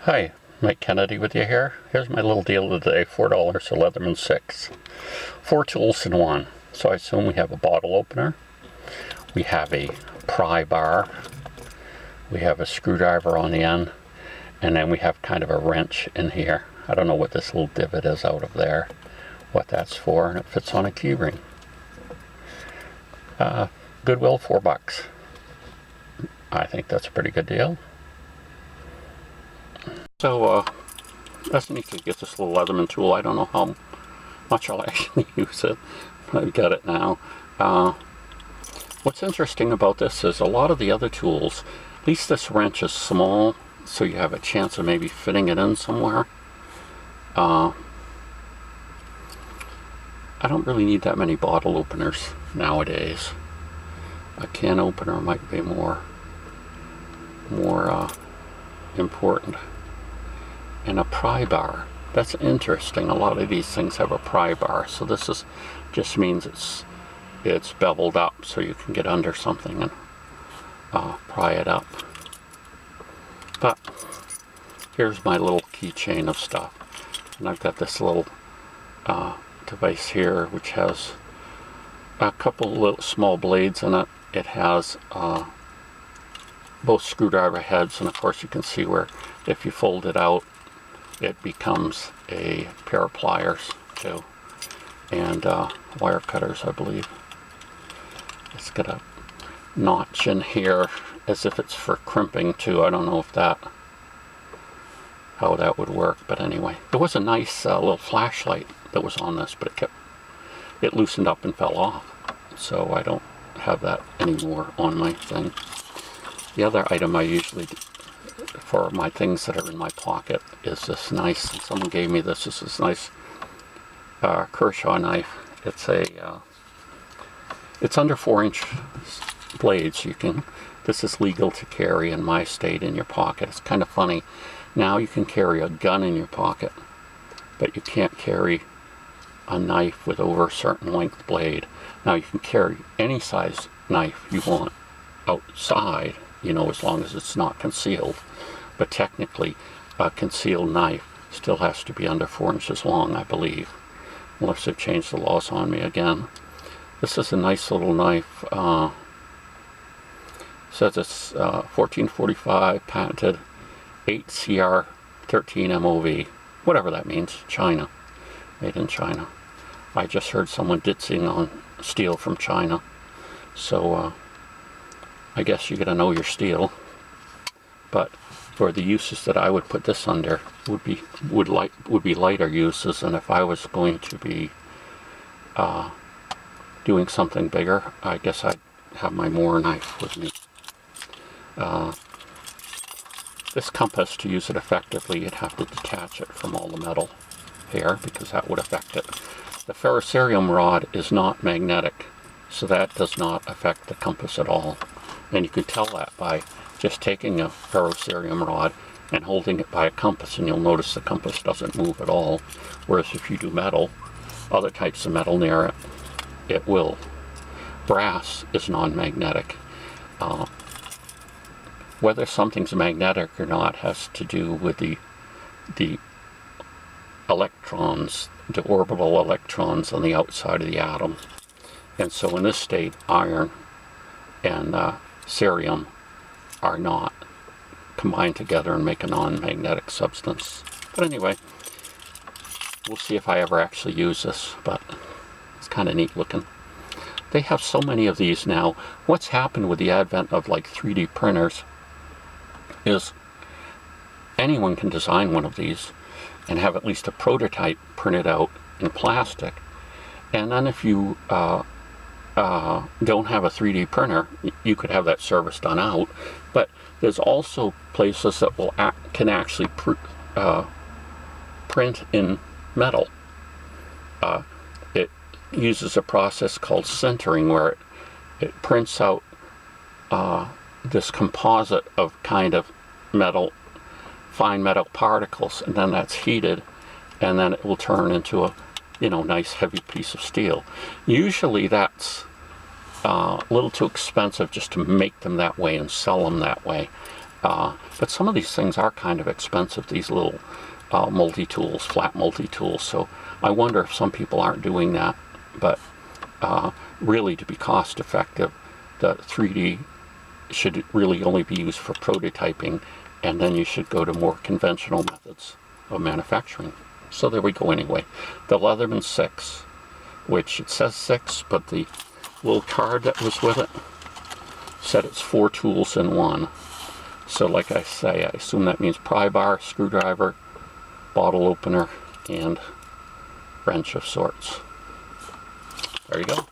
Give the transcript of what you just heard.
Hi, Mike Kennedy with you here. Here's my little deal of the day, $4 a Leatherman 6. 4 tools in one. So I assume we have a bottle opener, we have a pry bar, we have a screwdriver on the end, and then we have kind of a wrench in here. I don't know what this little divot is out of there, what that's for, and it fits on a key ring. Goodwill, $4. I think that's a pretty good deal. So, that's neat to get this little Leatherman tool. I don't know how much I'll actually use it. I've got it now. What's interesting about this is a lot of the other tools, at least this wrench is small, so you have a chance of maybe fitting it in somewhere. I don't really need that many bottle openers nowadays. A can opener might be more important. And a pry bar. That's interesting. A lot of these things have a pry bar, so this is just means it's beveled up so you can get under something and pry it up. But here's my little keychain of stuff, and I've got this little device here which has a couple little small blades in it. It has both screwdriver heads, and of course you can see where if you fold it out it becomes a pair of pliers too, and wire cutters, I believe. It's got a notch in here as if it's for crimping too. I don't know if how that would work, but anyway, there was a nice little flashlight that was on this, but it loosened up and fell off, so I don't have that anymore on my thing. The other item I usually do for my things that are in my pocket is this nice, someone gave me this, this nice Kershaw knife. It's it's under 4-inch blades. This is legal to carry in my state in your pocket. It's kind of funny. Now you can carry a gun in your pocket, but you can't carry a knife with over a certain length blade. Now you can carry any size knife you want outside, as long as it's not concealed. But technically, a concealed knife still has to be under 4 inches long, I believe, unless they've changed the laws on me again. This is a nice little knife. Says it's 1445, patented, 8CR 13 MOV, whatever that means. China, made in China. I just heard someone ditzing on steel from China, so I guess you gotta know your steel. But for the uses that I would put this under would be lighter uses, and if I was going to be doing something bigger, I guess I'd have my Moore knife with me. This compass, to use it effectively, you'd have to detach it from all the metal here, because that would affect it. The ferrocerium rod is not magnetic, so that does not affect the compass at all. And you can tell that by just taking a ferrocerium rod and holding it by a compass, and you'll notice the compass doesn't move at all. Whereas if you do metal, other types of metal near it, it will. Brass is non-magnetic. Whether something's magnetic or not has to do with the electrons, the orbital electrons on the outside of the atom. And so in this state, iron and cerium are not combined together and make a non-magnetic substance. But anyway, we'll see if I ever actually use this, but it's kind of neat looking. They have so many of these now. What's happened with the advent of like 3D printers is anyone can design one of these and have at least a prototype printed out in plastic. And then if you don't have a 3D printer, you could have that service done out. But there's also places that can actually print in metal. It uses a process called sintering, where it prints out this composite of kind of metal, fine metal particles, and then that's heated, and then it will turn into a nice heavy piece of steel. Usually that's a little too expensive just to make them that way and sell them that way. But some of these things are kind of expensive, these little multi-tools, flat multi-tools. So I wonder if some people aren't doing that. But really, to be cost effective, the 3D should really only be used for prototyping, and then you should go to more conventional methods of manufacturing. So there we go anyway. The Leatherman 6, which it says 6, but the little card that was with it said it's 4 tools in one. So like I say, I assume that means pry bar, screwdriver, bottle opener, and wrench of sorts. There you go.